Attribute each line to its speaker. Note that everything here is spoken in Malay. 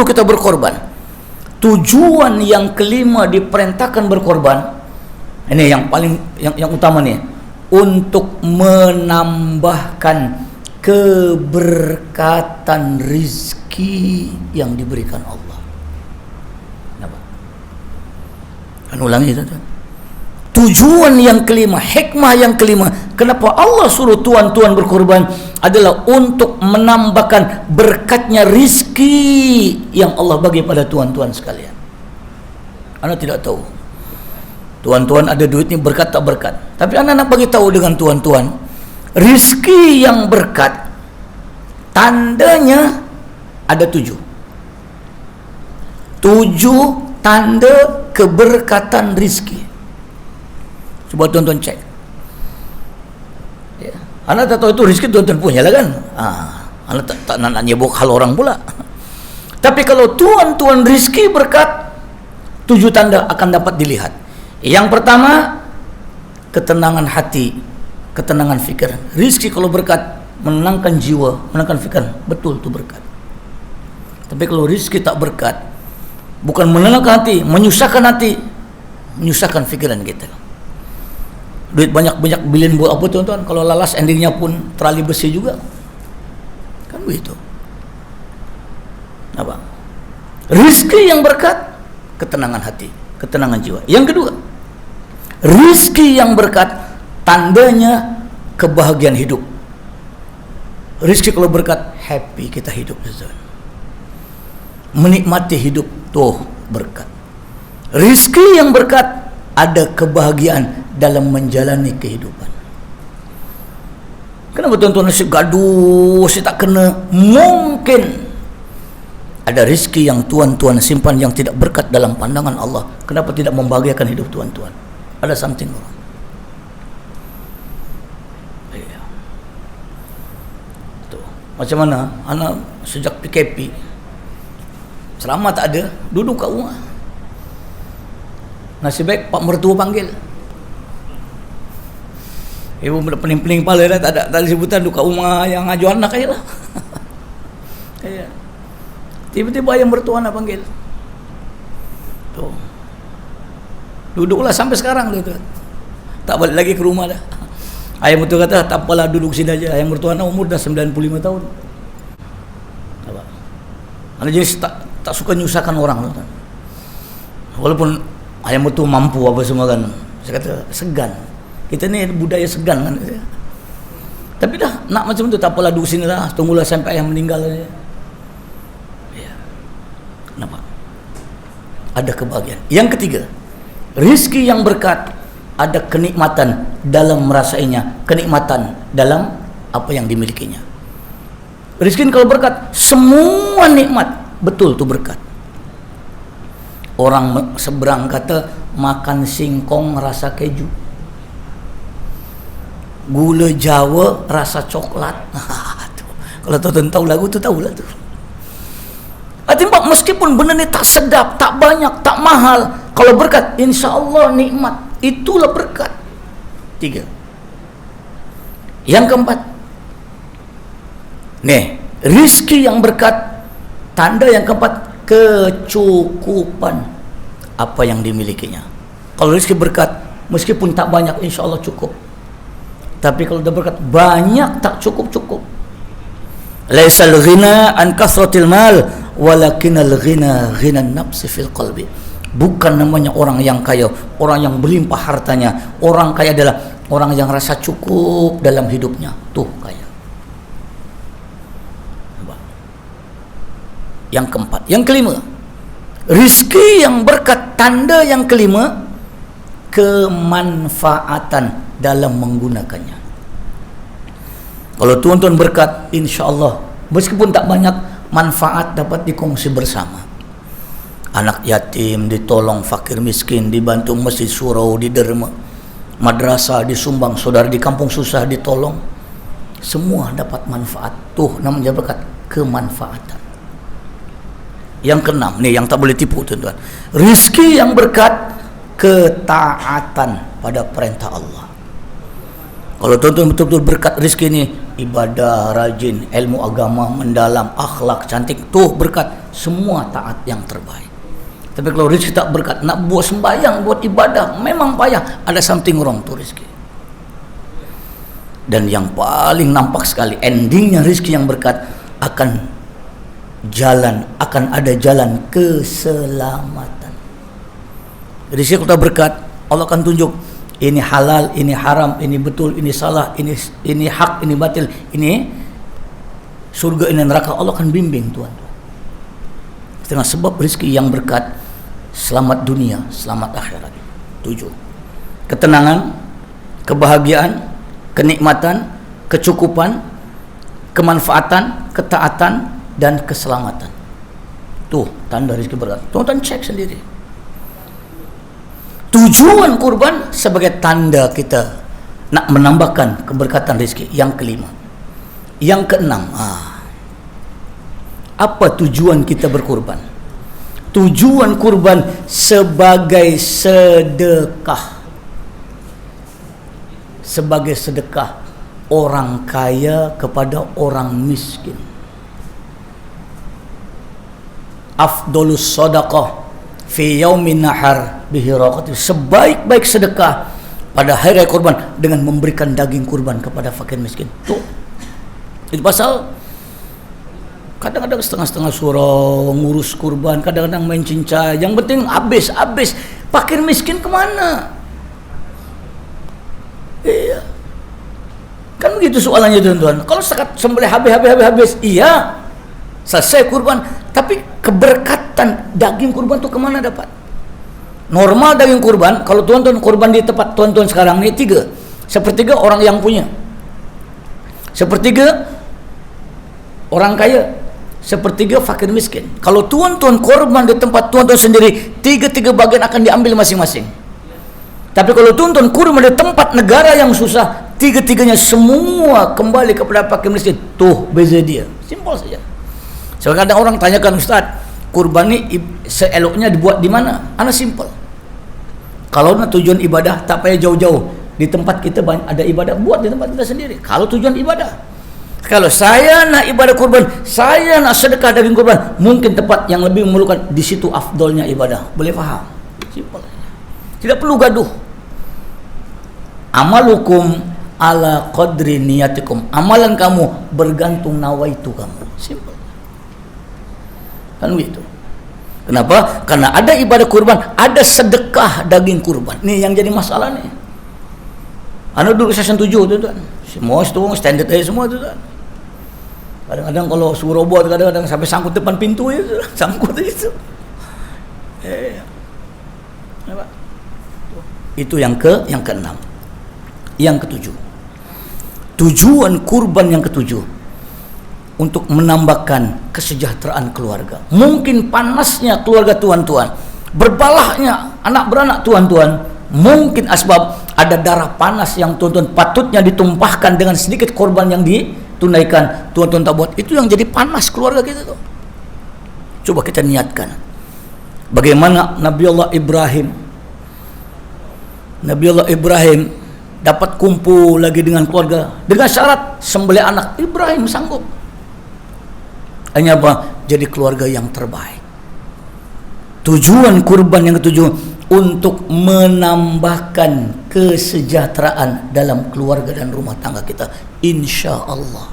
Speaker 1: perlu kita berkorban. Tujuan yang kelima diperintahkan berkorban, ini yang paling yang utama nih, untuk menambahkan keberkatan rizki yang diberikan Allah. Kenapa? Kan ulangi itu. Tujuan yang kelima, hikmah yang kelima, kenapa Allah suruh tuan-tuan berkorban adalah untuk menambahkan berkatnya rizki yang Allah bagi pada tuan-tuan sekalian. Anda tidak tahu tuan-tuan ada duit ni berkat tak berkat, tapi anda nak bagi tahu dengan tuan-tuan, rizki yang berkat tandanya ada 7 tanda keberkatan rizki. Coba tuan-tuan cek ya. Anda tak tahu itu rizki tuan-tuan punya lah kan. Anda tak nak nyebuk hal orang pula. Tapi kalau tuan-tuan rizki berkat, 7 tanda akan dapat dilihat. Yang pertama, ketenangan hati, ketenangan fikir. Rizki kalau berkat menenangkan jiwa, menenangkan fikir, betul itu berkat. Tapi kalau rizki tak berkat, bukan menenangkan hati, menyusahkan hati, menyusahkan fikiran kita. Duit banyak-banyak bilion buat apa tuan-tuan, kalau lalas endingnya pun terali besi juga, kan begitu. Apa? Rizki yang berkat, ketenangan hati, ketenangan jiwa. Yang kedua, rizki yang berkat tandanya kebahagiaan hidup. Rizki kalau berkat, happy kita hidup, menikmati hidup, tuh berkat. Rizki yang berkat ada kebahagiaan dalam menjalani kehidupan. Kenapa tuan-tuan nasi gaduh, si tak kena? Mungkin ada rizki yang tuan-tuan simpan yang tidak berkat dalam pandangan Allah. Kenapa tidak membahagiakan hidup tuan-tuan? Ada something wrong. Ya. Tuh. Macam mana? Anak sejak PKP selama tak ada, duduk kat rumah. Nasib baik pak mertua panggil. Ibu pening-pening kepala dah, tak ada sebutan, duduk kat rumah yang aju anak aja lah. Ya. Tiba-tiba ayah mertua nak panggil. Tuh. Duduklah sampai sekarang tu. Tak balik lagi ke rumah dah. Ayah mertua kata, tak apalah duduk sini aja. Ayah mertua anak umur dah 95 tahun. Apa? Anak jenis tak suka nyusahkan orang tu. Walaupun ayah mertua mampu apa semua kan. Saya kata, segan. Kita ni budaya segan kan. Tapi dah, nak macam tu, tak apalah duduk sini lah. Tunggulah sampai ayah meninggal saja. Kenapa? Ada kebahagiaan. Yang ketiga, rizki yang berkat ada kenikmatan dalam merasainya, kenikmatan dalam apa yang dimilikinya. Rizki kalau berkat, semua nikmat, betul tu berkat. Orang seberang kata makan singkong rasa keju, gula Jawa rasa coklat. Kalau tuan-tuan tahu lagu tu, tahulah tu. Artinya meskipun benda ni tak sedap, tak banyak, tak mahal, kalau berkat, insya-Allah nikmat. Itulah berkat. 3. Yang keempat, nih, rizki yang berkat, tanda yang keempat, kecukupan apa yang dimilikinya. Kalau rizki berkat, meskipun tak banyak, insya-Allah cukup. Tapi kalau dah berkat banyak, tak cukup-cukup. Laisal ghina an kasratil mal, walakinal ghina ghinan nafsi fil qalbi. Bukan namanya orang yang kaya, orang yang berlimpah hartanya. Orang kaya adalah orang yang rasa cukup dalam hidupnya. Tuh kaya. Yang keempat. Yang kelima, rizki yang berkat, tanda yang kelima, kemanfaatan dalam menggunakannya. Kalau tuan-tuan berkat, insya-Allah meskipun tak banyak, manfaat dapat dikongsi bersama. Anak yatim ditolong, fakir miskin dibantu, masjid surau diderma, madrasah disumbang, saudara di kampung susah ditolong, semua dapat manfaat. Tuh namanya berkat, kemanfaatan. Yang keenam, nih yang tak boleh tipu tuan-tuan, rizki yang berkat, ketaatan pada perintah Allah. Kalau tuan-tuan betul-betul berkat rezeki ni, ibadah, rajin, ilmu agama mendalam, akhlak cantik, tuh berkat, semua taat yang terbaik. Tapi kalau rezeki tak berkat, nak buat sembahyang, buat ibadah, memang payah, ada something wrong tu rezeki. Dan yang paling nampak sekali, endingnya rezeki yang berkat akan ada jalan keselamatan. Rezeki kalau tak berkat, Allah akan tunjuk, ini halal, ini haram, ini betul, ini salah, ini hak, ini batil, ini surga, ini neraka. Allah akan bimbing tuan. Dengan sebab rezeki yang berkat, selamat dunia, selamat akhirat. 7. Ketenangan, kebahagiaan, kenikmatan, kecukupan, kemanfaatan, ketaatan, dan keselamatan. Tuh tanda rezeki berkat. Tuan-tuan cek sendiri. Tujuan kurban sebagai tanda kita nak menambahkan keberkatan rezeki. Yang kelima. Yang keenam, apa tujuan kita berkurban? Tujuan kurban sebagai sedekah. Sebagai sedekah orang kaya kepada orang miskin. Afdolus sadaqah fi yaumin nahar bihi raqati. Sebaik-baik sedekah pada hari raya kurban dengan memberikan daging kurban kepada fakir miskin. Tuh. Itu pasal kadang-kadang setengah-setengah surau ngurus kurban, kadang-kadang main cincai. Yang penting habis. Fakir miskin kemana? Iya. Kan begitu soalannya tuan-tuan. Kalau sekat sembelih habis, iya. Selesai kurban, tapi keberkatan daging kurban tu kemana dapat? Normal daging kurban, kalau tuan-tuan kurban di tempat tuan-tuan sekarang ni 3. Sepertiga orang yang punya, sepertiga orang kaya, sepertiga fakir miskin. Kalau tuan-tuan korban di tempat tuan-tuan sendiri, 3 bagian akan diambil masing-masing. Tapi kalau tuan-tuan kurban di tempat negara yang susah, 3-tiganya semua kembali kepada fakir miskin. Tuh beza dia, simpel saja. So, kadang orang tanyakan, Ustaz, kurban ni seeloknya dibuat di mana? Ana simple. Kalau nak tujuan ibadah, tak payah jauh-jauh. Di tempat kita ada ibadah, buat di tempat kita sendiri. Kalau tujuan ibadah. Kalau saya nak ibadah kurban, saya nak sedekah daging kurban, mungkin tempat yang lebih memerlukan, di situ afdolnya ibadah. Boleh faham? Simple. Tidak perlu gaduh. Amalukum ala qadri niyatikum. Amalan kamu bergantung nawaitu kamu. Simple. Kan begitu. Kenapa? Karena ada ibadah kurban, ada sedekah daging kurban. Ini yang jadi masalah nih. Anak duduk session 7 tu tuan. Semua itu standard aja semua tu tuan. Kadang-kadang kalau suruh robot, kadang-kadang sampai sangkut depan pintu itu, sangkut itu. Itu yang keenam. Yang ketujuh. Tujuan kurban yang ketujuh, untuk menambahkan kesejahteraan keluarga. Mungkin panasnya keluarga tuan-tuan, berbalahnya anak beranak tuan-tuan, mungkin asbab ada darah panas yang tuan-tuan patutnya ditumpahkan dengan sedikit korban yang ditunaikan, tuan-tuan tak buat. Itu yang jadi panas keluarga kita tuh. Coba kita niatkan bagaimana Nabiullah Ibrahim dapat kumpul lagi dengan keluarga dengan syarat sembelih anak. Ibrahim sanggup. Hanya apa? Jadi keluarga yang terbaik. Tujuan kurban yang ketujuh, untuk menambahkan kesejahteraan dalam keluarga dan rumah tangga kita, insya Allah.